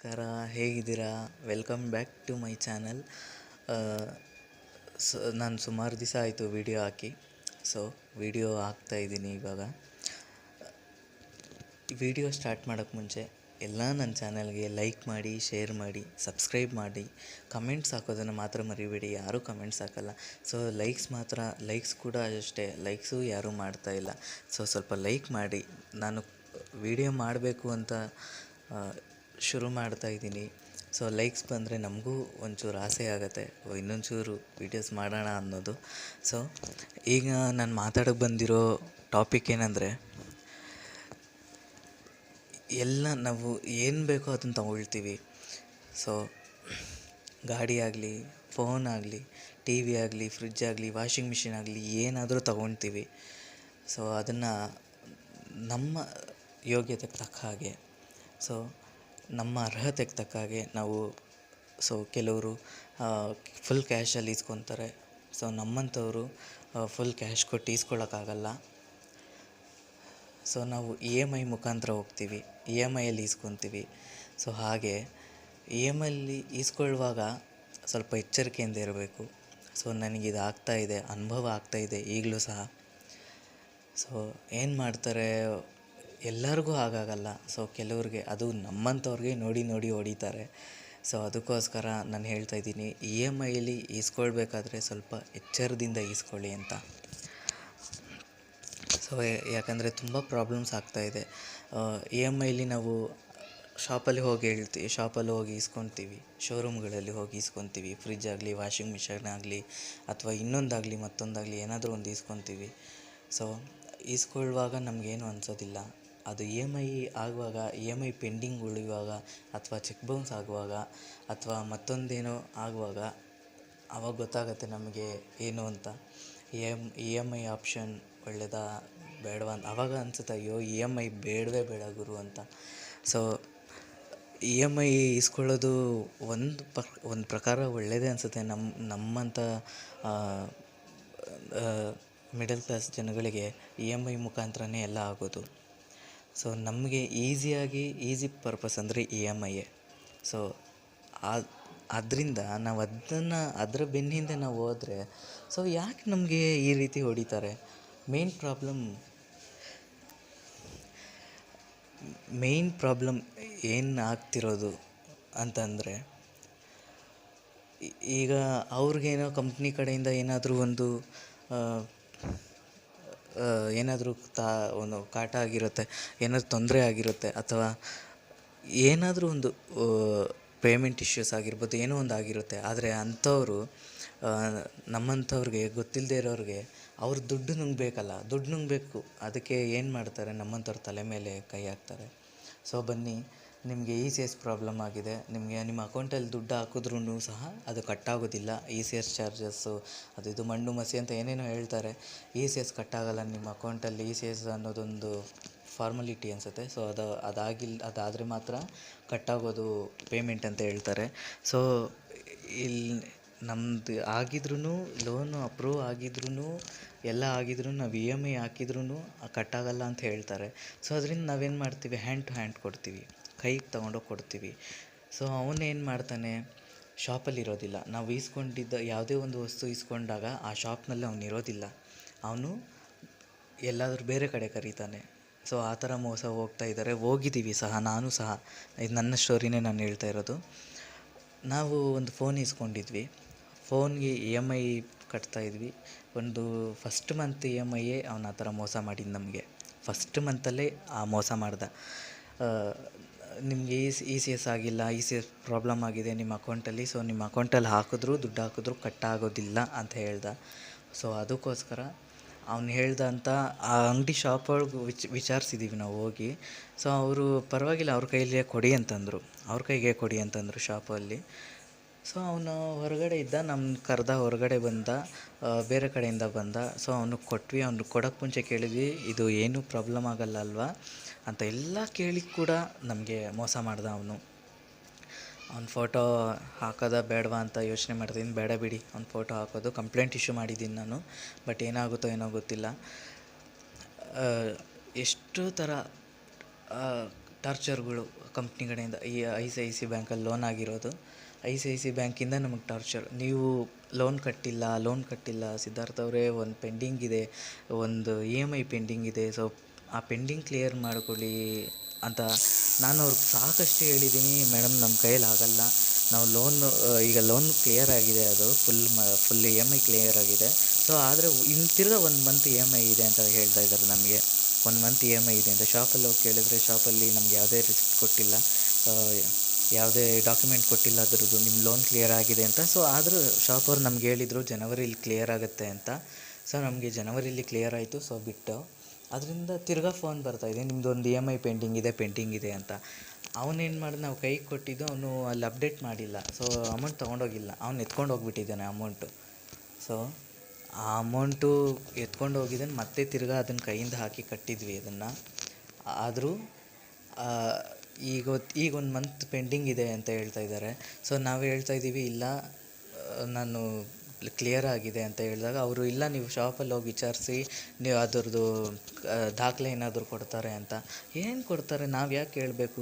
ನಮಸ್ಕಾರ, ಹೇಗಿದ್ದೀರಾ? Welcome back to my channel. ನಾನು ಸುಮಾರು ದಿವಸ ಆಯಿತು ವಿಡಿಯೋ ಹಾಕಿ. ವಿಡಿಯೋ ಹಾಕ್ತಾಯಿದ್ದೀನಿ ಇವಾಗ. ವಿಡಿಯೋ ಸ್ಟಾರ್ಟ್ ಮಾಡೋಕ್ಕೆ ಮುಂಚೆ ಎಲ್ಲ ನನ್ನ ಚಾನಲ್ಗೆ ಲೈಕ್ ಮಾಡಿ, ಶೇರ್ ಮಾಡಿ, ಸಬ್ಸ್ಕ್ರೈಬ್ ಮಾಡಿ, ಕಮೆಂಟ್ಸ್ ಹಾಕೋದನ್ನು ಮಾತ್ರ ಮರಿಬೇಡಿ. ಯಾರೂ ಕಮೆಂಟ್ಸ್ ಹಾಕಲ್ಲ. ಲೈಕ್ಸ್ ಕೂಡ ಅಷ್ಟೇ, ಲೈಕ್ಸು ಯಾರೂ ಮಾಡ್ತಾಯಿಲ್ಲ. ಸ್ವಲ್ಪ ಲೈಕ್ ಮಾಡಿ. ನಾನು ವಿಡಿಯೋ ಮಾಡಬೇಕು ಅಂತ ಶುರು ಮಾಡ್ತಾಯಿದ್ದೀನಿ. ಲೈಕ್ಸ್ ಬಂದರೆ ನಮಗೂ ಒಂಚೂರು ಆಸೆ ಆಗುತ್ತೆ, ಇನ್ನೊಂಚೂರು ವೀಡಿಯೋಸ್ ಮಾಡೋಣ ಅನ್ನೋದು. ಈಗ ನಾನು ಮಾತಾಡೋಕ್ಕೆ ಬಂದಿರೋ ಟಾಪಿಕ್ ಏನಂದರೆ, ಎಲ್ಲ ನಾವು ಏನು ಬೇಕೋ ಅದನ್ನು ತಗೊಳ್ತೀವಿ. ಗಾಡಿ ಆಗಲಿ, ಫೋನ್ ಆಗಲಿ, ಟಿ ವಿ ಆಗಲಿ, ಫ್ರಿಡ್ಜ್ ಆಗಲಿ, ವಾಷಿಂಗ್ ಮಿಷಿನ್ ಆಗಲಿ, ಏನಾದರೂ ತಗೊಳ್ತೀವಿ. ಅದನ್ನು ನಮ್ಮ ಯೋಗ್ಯತೆಗೆ ತಕ್ಕ ಹಾಗೆ, ನಮ್ಮ ಅರ್ಹತೆಗೆ ತಕ್ಕ ಹಾಗೆ ನಾವು ಕೆಲವರು ಫುಲ್ ಕ್ಯಾಶಲ್ಲಿ ಇಸ್ಕೊತಾರೆ. ನಮ್ಮಂಥವರು ಫುಲ್ ಕ್ಯಾಶ್ ಕೊಟ್ಟು ಈಸ್ಕೊಳ್ಳೋಕ್ಕಾಗಲ್ಲ. ನಾವು ಇ ಎಮ್ ಐ ಮುಖಾಂತರ ಹೋಗ್ತೀವಿ, ಇ ಎಮ್ ಐಯಲ್ಲಿ ಈಸ್ಕೊತೀವಿ. ಹಾಗೆ ಇ ಎಮ್ ಐಲಿ ಈಸ್ಕೊಳ್ಳುವಾಗ ಸ್ವಲ್ಪ ಎಚ್ಚರಿಕೆಯಿಂದ ಇರಬೇಕು. ನನಗಿದು ಆಗ್ತಾಯಿದೆ, ಅನುಭವ ಆಗ್ತಾಯಿದೆ ಈಗಲೂ ಸಹ. ಏನು ಮಾಡ್ತಾರೆ, ಎಲ್ಲರಿಗೂ ಆಗಾಗಲ್ಲ. ಕೆಲವ್ರಿಗೆ, ಅದು ನಮ್ಮಂಥವ್ರಿಗೆ ನೋಡಿ ನೋಡಿ ಹೊಡಿತಾರೆ. ಅದಕ್ಕೋಸ್ಕರ ನಾನು ಹೇಳ್ತಾಯಿದ್ದೀನಿ, ಇ ಎಮ್ ಐಲಿ ಈಸ್ಕೊಳ್ಬೇಕಾದ್ರೆ ಸ್ವಲ್ಪ ಎಚ್ಚರದಿಂದ ಈಸ್ಕೊಳ್ಳಿ ಅಂತ. ಯಾಕಂದರೆ ತುಂಬ ಪ್ರಾಬ್ಲಮ್ಸ್ ಆಗ್ತಾಯಿದೆ. ಇ ಎಮ್ ಐಲಿ ನಾವು ಶಾಪಲ್ಲಿ ಹೋಗಿ ಈಸ್ಕೊತೀವಿ, ಶೋರೂಮ್ಗಳಲ್ಲಿ ಹೋಗಿ ಈಸ್ಕೊತೀವಿ. ಫ್ರಿಡ್ಜ್ ಆಗಲಿ, ವಾಷಿಂಗ್ ಮಿಷನ್ ಆಗಲಿ, ಅಥವಾ ಇನ್ನೊಂದಾಗಲಿ ಮತ್ತೊಂದಾಗಲಿ ಏನಾದರೂ ಒಂದು ಈಸ್ಕೊತೀವಿ. ಈಸ್ಕೊಳ್ಳುವಾಗ ನಮಗೇನು ಅನಿಸೋದಿಲ್ಲ. ಅದು ಇ ಎಮ್ ಐ ಆಗುವಾಗ, ಇ ಎಮ್ ಐ ಪೆಂಡಿಂಗ್ ಉಳಿಯುವಾಗ, ಅಥವಾ ಚೆಕ್ ಬೌನ್ಸ್ ಆಗುವಾಗ, ಅಥವಾ ಮತ್ತೊಂದೇನೋ ಆಗುವಾಗ ಆವಾಗ ಗೊತ್ತಾಗುತ್ತೆ ನಮಗೆ ಏನು ಅಂತ. ಇ ಎಮ್ ಐ ಆಪ್ಷನ್ ಒಳ್ಳೆಯದಾ ಬೇಡವಾ ಅಂತ ಆವಾಗ ಅನಿಸುತ್ತೆ, ಅಯ್ಯೋ ಇ ಎಮ್ ಐ ಬೇಡವೇ ಬೇಡ ಗುರು ಅಂತ. ಇ ಎಮ್ ಐ ಇಸ್ಕೊಳ್ಳೋದು ಒಂದು ಪ್ರಕಾರ ಒಳ್ಳೆಯದೇ ಅನಿಸುತ್ತೆ. ನಮ್ಮಂಥ ಮಿಡಲ್ ಕ್ಲಾಸ್ ಜನಗಳಿಗೆ ಇ ಎಮ್ ಐ ಮುಖಾಂತರನೇ ಎಲ್ಲ ಆಗೋದು. ನಮಗೆ ಈಸಿ ಪರ್ಪಸ್ ಅಂದರೆ ಇ ಎಮ್ ಐಯೇ. ಅದರಿಂದ ನಾವು ಅದರ ಬೆನ್ನಿಂದ ನಾವು ಹೋದರೆ ಯಾಕೆ ನಮಗೆ ಈ ರೀತಿ ಹೊಡಿತಾರೆ? ಮೇನ್ ಪ್ರಾಬ್ಲಮ್ ಏನು ಆಗ್ತಿರೋದು ಅಂತಂದರೆ, ಈಗ ಅವ್ರಿಗೇನೋ ಕಂಪ್ನಿ ಕಡೆಯಿಂದ ಏನಾದರೂ ಒಂದು ಒಂದು ಕಾಟ ಆಗಿರುತ್ತೆ, ಏನಾದರೂ ತೊಂದರೆ ಆಗಿರುತ್ತೆ, ಅಥವಾ ಏನಾದರೂ ಒಂದು ಪೇಮೆಂಟ್ ಇಶ್ಯೂಸ್ ಆಗಿರ್ಬೋದು, ಏನೋ ಒಂದು ಆಗಿರುತ್ತೆ. ಆದರೆ ಅಂಥವರು, ನಮ್ಮಂಥವ್ರಿಗೆ, ಗೊತ್ತಿಲ್ಲದೆ ಇರೋರಿಗೆ, ಅವ್ರ ದುಡ್ಡು ನುಂಗಬೇಕಲ್ಲ, ದುಡ್ಡು ನುಂಗಬೇಕು. ಅದಕ್ಕೆ ಏನು ಮಾಡ್ತಾರೆ, ನಮ್ಮಂಥವ್ರ ತಲೆ ಮೇಲೆ ಕೈ ಹಾಕ್ತಾರೆ. ಬನ್ನಿ, ನಿಮಗೆ ಇ ಸಿ ಎಸ್ ಪ್ರಾಬ್ಲಮ್ ಆಗಿದೆ, ನಿಮ್ಮ ಅಕೌಂಟಲ್ಲಿ ದುಡ್ಡು ಹಾಕಿದ್ರೂ ಸಹ ಅದು ಕಟ್ಟಾಗೋದಿಲ್ಲ. ಇ ಸಿ ಎಸ್ ಚಾರ್ಜಸ್ಸು, ಅದು ಇದು ಮಣ್ಣು ಮಸಿ ಅಂತ ಏನೇನೋ ಹೇಳ್ತಾರೆ. ಇ ಸಿ ಎಸ್ ಕಟ್ಟಾಗಲ್ಲ ನಿಮ್ಮ ಅಕೌಂಟಲ್ಲಿ. ಇ ಸಿ ಎಸ್ ಅನ್ನೋದೊಂದು ಫಾರ್ಮಲಿಟಿ ಅನಿಸುತ್ತೆ. ಅದಾದರೆ ಮಾತ್ರ ಕಟ್ಟಾಗೋದು ಪೇಮೆಂಟ್ ಅಂತ ಹೇಳ್ತಾರೆ. ಇಲ್ಲಿ ನಮ್ಮದು ಆಗಿದ್ರೂ, ಲೋನು ಅಪ್ರೂವ್ ಆಗಿದ್ರೂ, ಎಲ್ಲ ಆಗಿದ್ರೂ, ನಾವು ಇ ಎಮ್ ಐ ಹಾಕಿದ್ರೂ ಕಟ್ಟಾಗಲ್ಲ ಅಂತ ಹೇಳ್ತಾರೆ. ಅದರಿಂದ ನಾವೇನು ಮಾಡ್ತೀವಿ, ಹ್ಯಾಂಡ್ ಟು ಹ್ಯಾಂಡ್ ಕೊಡ್ತೀವಿ, ಕೈಗೆ ತೊಗೊಂಡೋಗಿ ಕೊಡ್ತೀವಿ. ಅವನೇನು ಮಾಡ್ತಾನೆ, ಶಾಪಲ್ಲಿ ಇರೋದಿಲ್ಲ. ನಾವು ಈಸ್ಕೊಂಡಿದ್ದ ಯಾವುದೇ ಒಂದು ವಸ್ತು ಈಸ್ಕೊಂಡಾಗ ಆ ಶಾಪ್ನಲ್ಲಿ ಅವನಿರೋದಿಲ್ಲ, ಅವನು ಎಲ್ಲಾದರೂ ಬೇರೆ ಕಡೆ ಕರೀತಾನೆ. ಆ ಥರ ಮೋಸ ಹೋಗ್ತಾಯಿದ್ದಾರೆ. ಹೋಗಿದ್ದೀವಿ ಸಹ, ನಾನು ಸಹ. ಇದು ನನ್ನ ಸ್ಟೋರಿನೇ ನಾನು ಹೇಳ್ತಾ ಇರೋದು. ನಾವು ಒಂದು ಫೋನ್ ಈಸ್ಕೊಂಡಿದ್ವಿ. ಫೋನ್ಗೆ ಇ ಎಮ್ ಐ ಕಟ್ತಾಯಿದ್ವಿ. ಒಂದು ಫಸ್ಟ್ ಮಂತ್ ಇ ಎಮ್ ಐಯೇ ಅವನು ಆ ಥರ ಮೋಸ ಮಾಡಿದ್ದು ನಮಗೆ. ಫಸ್ಟ್ ಮಂತಲ್ಲೇ ಆ ಮೋಸ ಮಾಡ್ದ. ನಿಮಗೆ ಇ ಸಿ ಎಸ್ ಆಗಿಲ್ಲ, ಇ ಸಿ ಎಸ್ ಪ್ರಾಬ್ಲಮ್ ಆಗಿದೆ ನಿಮ್ಮ ಅಕೌಂಟಲ್ಲಿ. ನಿಮ್ಮ ಅಕೌಂಟಲ್ಲಿ ದುಡ್ಡು ಹಾಕಿದ್ರೂ ಕಟ್ಟಾಗೋದಿಲ್ಲ ಅಂತ ಹೇಳ್ದ. ಅದಕ್ಕೋಸ್ಕರ ಅವ್ನು ಹೇಳ್ದಂಥ ಆ ಅಂಗಡಿ ಶಾಪ್ ಒಳಗೆ ವಿಚಾರಿಸಿದ್ದೀವಿ ನಾವು ಹೋಗಿ. ಅವರು ಪರವಾಗಿಲ್ಲ, ಅವ್ರ ಕೈಗೆ ಕೊಡಿ ಅಂತಂದರು ಶಾಪಲ್ಲಿ. ಅವನು ಹೊರಗಡೆ ಇದ್ದ, ನಮ್ಮನ್ನ ಕರೆದ, ಹೊರಗಡೆ ಬಂದ, ಬೇರೆ ಕಡೆಯಿಂದ ಬಂದ. ಅವ್ನಿಗೆ ಕೊಟ್ವಿ. ಅವ್ನಿಗೆ ಕೊಡೋಕ್ಕೆ ಮುಂಚೆ ಕೇಳಿದ್ವಿ, ಇದು ಏನೂ ಪ್ರಾಬ್ಲಮ್ ಆಗಲ್ಲ ಅಲ್ವಾ ಅಂತ ಎಲ್ಲ ಕೇಳಿ ಕೂಡ ನಮಗೆ ಮೋಸ ಮಾಡ್ದ ಅವನು. ಅವ್ನ ಫೋಟೋ ಹಾಕೋದಾ ಬೇಡವಾ ಅಂತ ಯೋಚನೆ ಮಾಡ್ತಿದ್ದೀನಿ. ಬೇಡ ಬಿಡಿ, ಅವ್ನ ಫೋಟೋ ಹಾಕೋದು. ಕಂಪ್ಲೇಂಟ್ ಇಶ್ಯೂ ಮಾಡಿದ್ದೀನಿ ನಾನು. ಬಟ್ ಏನಾಗುತ್ತೋ ಏನೋ ಗೊತ್ತಿಲ್ಲ. ಎಷ್ಟು ಥರ ಟಾರ್ಚರ್ಗಳು ಕಂಪ್ನಿ ಕಡೆಯಿಂದ. ಈ ಐ ಸಿ ಐ ಸಿ ಬ್ಯಾಂಕಲ್ಲಿ ಲೋನ್ ಆಗಿರೋದು. ಐ ಸಿ ಐ ಸಿ ಬ್ಯಾಂಕಿಂದ ನಮಗೆ ಟಾರ್ಚರ್, ನೀವು ಲೋನ್ ಕಟ್ಟಿಲ್ಲ ಸಿದ್ಧಾರ್ಥ ಅವರೇ, ಒಂದು ಪೆಂಡಿಂಗ್ ಇದೆ, ಒಂದು ಇ ಎಮ್ ಐ ಪೆಂಡಿಂಗ್ ಇದೆ, ಸೊ ಆ ಪೆಂಡಿಂಗ್ ಕ್ಲಿಯರ್ ಮಾಡ್ಕೊಳ್ಳಿ ಅಂತ ನಾನು ಅವ್ರಿಗೆ ಸಾಕಷ್ಟು ಹೇಳಿದ್ದೀನಿ. ಮೇಡಮ್ ನಮ್ಮ ಕೈಯಲ್ಲಿ ಆಗಲ್ಲ, ನಾವು ಈಗ ಲೋನ್ ಕ್ಲಿಯರ್ ಆಗಿದೆ, ಅದು full E M I clear ಆಗಿದೆ. ಸೊ ಆದರೆ ಇನ್ನು ತಿರ್ಗಾ 1 ಮಂತ್ ಇ ಎಮ್ ಐ ಇದೆ ಅಂತ ಹೇಳ್ತಾ ಇದ್ದಾರೆ ನಮಗೆ. 1 ಮಂತ್ ಇ ಎಮ್ ಐ ಇದೆ ಅಂತ ಶಾಪಲ್ಲಿ ಹೋಗಿ ಕೇಳಿದ್ರೆ, ಶಾಪಲ್ಲಿ ನಮ್ಗೆ ಯಾವುದೇ ರಿಸಿಪ್ಟ್ ಕೊಟ್ಟಿಲ್ಲ, ಯಾವುದೇ ಡಾಕ್ಯುಮೆಂಟ್ ಕೊಟ್ಟಿಲ್ಲ ಅದ್ರದ್ದು, ನಿಮ್ಮ ಲೋನ್ ಕ್ಲಿಯರ್ ಆಗಿದೆ ಅಂತ. ಸೊ ಆದರೂ ಶಾಪವ್ರು ನಮ್ಗೆ ಹೇಳಿದರು ಜನವರಿಲಿ ಕ್ಲಿಯರ್ ಆಗುತ್ತೆ ಅಂತ. ಸೊ ನಮಗೆ ಜನವರಿಲಿ ಕ್ಲಿಯರ್ ಆಯಿತು. ಸೊ ಬಿಟ್ಟು ಅದರಿಂದ ತಿರ್ಗಾ ಫೋನ್ ಬರ್ತಾಯಿದೆ, ನಿಮ್ಮದೊಂದು ಇ ಎಮ್ ಐ ಪೆಂಡಿಂಗ್ ಇದೆ ಅಂತ. ಅವನೇನು ಮಾಡಿದ, ನಾವು ಕೈಗೆ ಕೊಟ್ಟಿದ್ದು, ಅವನು ಅಲ್ಲಿ ಅಪ್ಡೇಟ್ ಮಾಡಿಲ್ಲ. ಸೊ ಅಮೌಂಟ್ ತೊಗೊಂಡೋಗಿಲ್ಲ, ಅವ್ನು ಎತ್ಕೊಂಡು ಹೋಗ್ಬಿಟ್ಟಿದ್ದಾನೆ ಅಮೌಂಟು. ಸೊ ಆ ಅಮೌಂಟು ಎತ್ಕೊಂಡು ಹೋಗಿದ್ದಾನೆ, ಮತ್ತೆ ತಿರ್ಗಾ ಅದನ್ನು ಕೈಯಿಂದ ಹಾಕಿ ಕಟ್ಟಿದ್ವಿ ಅದನ್ನು. ಆದರೂ ಈಗ 1 ಮಂತ್ ಪೆಂಡಿಂಗ್ ಇದೆ ಅಂತ ಹೇಳ್ತಾ ಇದ್ದಾರೆ. ಸೊ ನಾವು ಹೇಳ್ತಾ ಇದ್ದೀವಿ, ಇಲ್ಲ ನಾನು ಕ್ಲಿಯರ್ ಆಗಿದೆ ಅಂತ ಹೇಳಿದಾಗ ಅವರು, ಇಲ್ಲ ನೀವು ಶಾಪಲ್ಲಿ ಹೋಗಿ ವಿಚಾರಿಸಿ, ನೀವು ಅದರದ್ದು ದಾಖಲೆ ಏನಾದರೂ ಕೊಡ್ತಾರೆ ಅಂತ. ಏನು ಕೊಡ್ತಾರೆ, ನಾವು ಯಾಕೆ ಕೇಳಬೇಕು?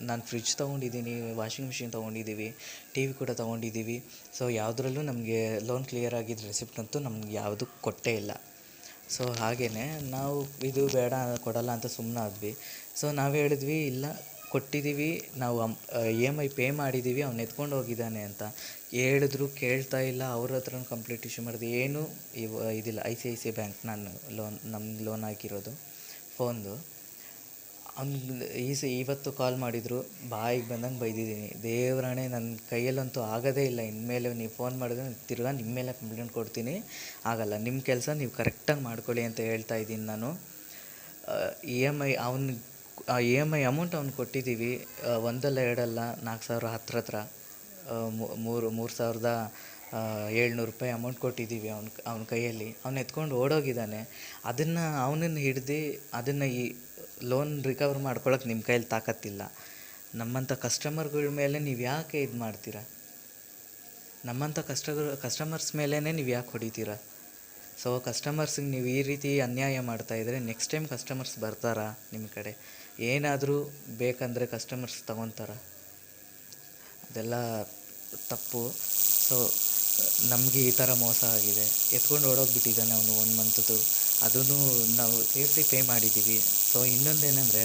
ನಾನು ಫ್ರಿಜ್ ತೊಗೊಂಡಿದ್ದೀನಿ, ವಾಷಿಂಗ್ ಮಿಷಿನ್ ತೊಗೊಂಡಿದ್ದೀವಿ, ಟಿ ವಿ ಕೂಡ ತೊಗೊಂಡಿದ್ದೀವಿ. ಸೊ ಯಾವುದ್ರಲ್ಲೂ ನಮಗೆ ಲೋನ್ ಕ್ಲಿಯರ್ ಆಗಿದ್ದ ರೆಸಿಪ್ಟ್ ಅಂತೂ ನಮ್ಗೆ ಯಾವುದೂ ಕೊಟ್ಟೇ ಇಲ್ಲ. ಸೊ ಹಾಗೆಯೇ ನಾವು ಇದು ಬೇಡ, ಕೊಡಲ್ಲ ಅಂತ ಸುಮ್ಮನಾದ್ವಿ. ಸೊ ನಾವು ಹೇಳಿದ್ವಿ, ಇಲ್ಲ ಕೊಟ್ಟಿದ್ದೀವಿ, ನಾವು ಇ ಎಮ್ ಐ ಪೇ ಮಾಡಿದ್ದೀವಿ, ಅವ್ನು ಎತ್ಕೊಂಡು ಹೋಗಿದ್ದಾನೆ ಅಂತ ಹೇಳಿದ್ರು. ಕೇಳ್ತಾ ಇಲ್ಲ, ಅವ್ರ ಹತ್ರನೂ ಕಂಪ್ಲೇಂಟ್ ಇಶ್ಯೂ ಮಾಡಿದೆ, ಏನೂ ಇದಿಲ್ಲ. I C I C bank ನಮ್ಗೆ ಲೋನ್ ಹಾಕಿರೋದು ಫೋನ್ದು. ಇವತ್ತು ಕಾಲ್ ಮಾಡಿದರು, ಬಾಯಿಗೆ ಬಂದಂಗೆ ಬೈದಿದ್ದೀನಿ. ದೇವರಾಣೆ, ನನ್ನ ಕೈಯಲ್ಲಂತೂ ಆಗೋದೇ ಇಲ್ಲ. ಇನ್ಮೇಲೆ ನೀವು ಫೋನ್ ಮಾಡಿದ್ರೆ ತಿರ್ಗಾ ನಿಮ್ಮ ಮೇಲೆ ಕಂಪ್ಲೇಂಟ್ ಕೊಡ್ತೀನಿ, ಆಗಲ್ಲ. ನಿಮ್ಮ ಕೆಲಸ ನೀವು ಕರೆಕ್ಟಾಗಿ ಮಾಡ್ಕೊಳ್ಳಿ ಅಂತ ಹೇಳ್ತಾ ಇದ್ದೀನಿ ನಾನು. E M I E M I amount ಅವ್ನು ಕೊಟ್ಟಿದ್ದೀವಿ, 1 ಅಲ್ಲ 2 ಅಲ್ಲ, 4,000 ಹತ್ರ 3,700 ರೂಪಾಯಿ ಅಮೌಂಟ್ ಕೊಟ್ಟಿದ್ದೀವಿ ಅವನ ಕೈಯಲ್ಲಿ. ಅವ್ನು ಎತ್ಕೊಂಡು ಓಡೋಗಿದ್ದಾನೆ. ಅವನನ್ನು ಹಿಡ್ದು ಅದನ್ನು ಈ ಲೋನ್ ರಿಕವರ್ ಮಾಡ್ಕೊಳಕ್ಕೆ ನಿಮ್ಮ ಕೈಯಲ್ಲಿ ತಾಕತ್ತಿಲ್ಲ. ನಮ್ಮಂಥ ಕಸ್ಟಮರ್ಗಳ ಮೇಲೆ ನೀವು ಯಾಕೆ ಇದು ಮಾಡ್ತೀರಾ? ನಮ್ಮಂಥ ಕಸ್ಟಮರ್ಸ್ ಮೇಲೇ ನೀವು ಯಾಕೆ ಹೊಡಿತೀರಾ? ಸೊ ಕಸ್ಟಮರ್ಸಿಗೆ ನೀವು ಈ ರೀತಿ ಅನ್ಯಾಯ ಮಾಡ್ತಾಯಿದ್ರೆ ನೆಕ್ಸ್ಟ್ ಟೈಮ್ ಕಸ್ಟಮರ್ಸ್ ಬರ್ತಾರಾ ನಿಮ್ಮ ಕಡೆ? ಏನಾದರೂ ಬೇಕಂದರೆ ಕಸ್ಟಮರ್ಸ್ ತಗೊತಾರ? ಅದೆಲ್ಲ ತಪ್ಪು. ಸೊ ನಮಗೆ ಈ ಥರ ಮೋಸ ಆಗಿದೆ. ಎತ್ಕೊಂಡು ಓಡೋಗ್ಬಿಟ್ಟಿದ್ದಾನೆ ಅವನು 1 ಮಂತ್ದು. ಅದೂ ನಾವು ಸೇರಿಸಿ ಪೇ ಮಾಡಿದ್ದೀವಿ. ಸೊ ಇನ್ನೊಂದೇನೆಂದರೆ,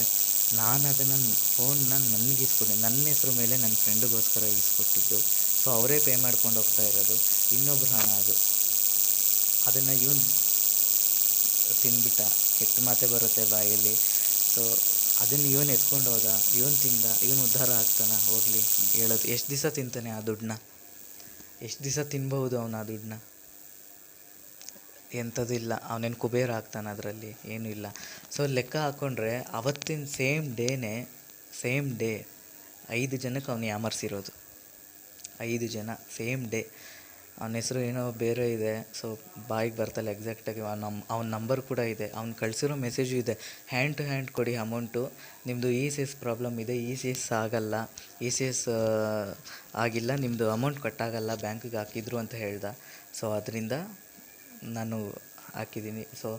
ನಾನು ಅದನ್ನು ಫೋನ್ನ ನನಗೆ ನನ್ನ ಹೆಸ್ರು ಮೇಲೆ ನನ್ನ ಫ್ರೆಂಡಿಗೋಸ್ಕರ ಇಸ್ಕೊಟ್ಟಿದ್ದು. ಸೊ ಅವರೇ ಪೇ ಮಾಡ್ಕೊಂಡು ಹೋಗ್ತಾ ಇರೋದು, ಇನ್ನೊಬ್ರ ಹಣ ಅದು. ಅದನ್ನು ಇವನು ತಿಂದ್ಬಿಟ್ಟ, ಕೆಟ್ಟ ಮಾತೇ ಬರುತ್ತೆ ಬಾಯಲ್ಲಿ. ಸೊ ಅದನ್ನು ಇವನು ಎತ್ಕೊಂಡು ಹೋದ, ಇವನು ತಿಂದ, ಇವನು ಉದ್ಧಾರ ಆಗ್ತಾನೆ? ಹೋಗಲಿ, ಹೇಳೋದು ಎಷ್ಟು ದಿವಸ ತಿಂತಾನೆ ಆ ದುಡ್ಡನ್ನ? ಎಷ್ಟು ದಿವಸ ತಿನ್ಬಹುದು ಅವನು ಆ ದುಡ್ಡನ್ನ? ಎಂಥದ್ದು ಇಲ್ಲ, ಅವನೇನು ಕುಬೇರ ಆಗ್ತಾನೆ ಅದರಲ್ಲಿ? ಏನೂ ಇಲ್ಲ. ಸೊ ಲೆಕ್ಕ ಹಾಕ್ಕೊಂಡ್ರೆ ಅವತ್ತಿನ ಸೇಮ್ ಡೇ 5 ಜನಕ್ಕೆ ಅವನು ಯಾಮರ್ಸಿರೋದು. 5 ಜನ ಸೇಮ್ ಡೇ. ಅವನ ಹೆಸರು ಏನೋ ಬೇರೆ ಇದೆ, ಸೊ ಬಾಯಿಗೆ ಬರ್ತಲ್ಲ ಎಕ್ಸಾಕ್ಟಾಗಿ. ಅವ್ನ ನಂಬರ್ ಕೂಡ ಇದೆ, ಅವ್ನು ಕಳಿಸಿರೋ ಮೆಸೇಜು ಇದೆ. ಹ್ಯಾಂಡ್ ಟು ಹ್ಯಾಂಡ್ ಕೊಡಿ ಅಮೌಂಟು, ನಿಮ್ಮದು ಇ ಸಿ ಎಸ್ ಪ್ರಾಬ್ಲಮ್ ಇದೆ, ಇ ಸಿ ಎಸ್ ಆಗಲ್ಲ, ಇ ಸಿ ಎಸ್ ಆಗಿಲ್ಲ, ನಿಮ್ಮದು ಅಮೌಂಟ್ ಕಟ್ಟಾಗಲ್ಲ, ಬ್ಯಾಂಕಿಗೆ ಹಾಕಿದ್ರು ಅಂತ ಹೇಳ್ದ. ಸೊ ಅದರಿಂದ ನಾನು ಹಾಕಿದ್ದೀನಿ. ಸೊ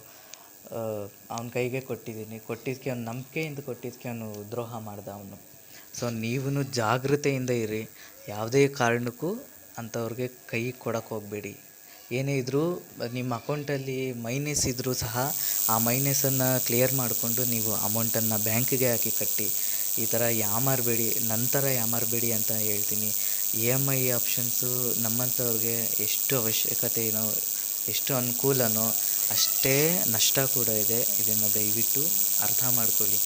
ಅವನ ಕೈಗೆ ಕೊಟ್ಟಿದ್ದಕ್ಕೆ ಅವ್ನು ನಂಬಿಕೆಯಿಂದ ಕೊಟ್ಟಿದ್ದಕ್ಕೆ ಅವನು ದ್ರೋಹ ಮಾಡ್ದ ಅವನು. ಸೊ ನೀವು ಜಾಗೃತೆಯಿಂದ ಇರಿ, ಯಾವುದೇ ಕಾರಣಕ್ಕೂ ಅಂಥವ್ರಿಗೆ ಕೈ ಕೊಡೋಕ್ಕೆ ಹೋಗಬೇಡಿ. ಏನೇ ಇದ್ದರೂ ನಿಮ್ಮ ಅಕೌಂಟಲ್ಲಿ ಮೈನಸ್ ಇದ್ದರೂ ಸಹ ಆ ಮೈನಸನ್ನು ಕ್ಲಿಯರ್ ಮಾಡಿಕೊಂಡು ನೀವು ಅಮೌಂಟನ್ನು ಬ್ಯಾಂಕಿಗೆ ಹಾಕಿ ಕಟ್ಟಿ. ಈ ಥರ ಯಾಮಾರಬೇಡಿ ಅಂತ ಹೇಳ್ತೀನಿ. ಇ ಎಮ್ ಐ ಆಪ್ಷನ್ಸು ನಮ್ಮಂಥವ್ರಿಗೆ ಎಷ್ಟು ಅವಶ್ಯಕತೆನೋ, ಎಷ್ಟು ಅನುಕೂಲನೋ ಅಷ್ಟೇ ನಷ್ಟ ಕೂಡ ಇದೆ. ಇದನ್ನು ದಯವಿಟ್ಟು ಅರ್ಥ ಮಾಡ್ಕೊಳ್ಳಿ.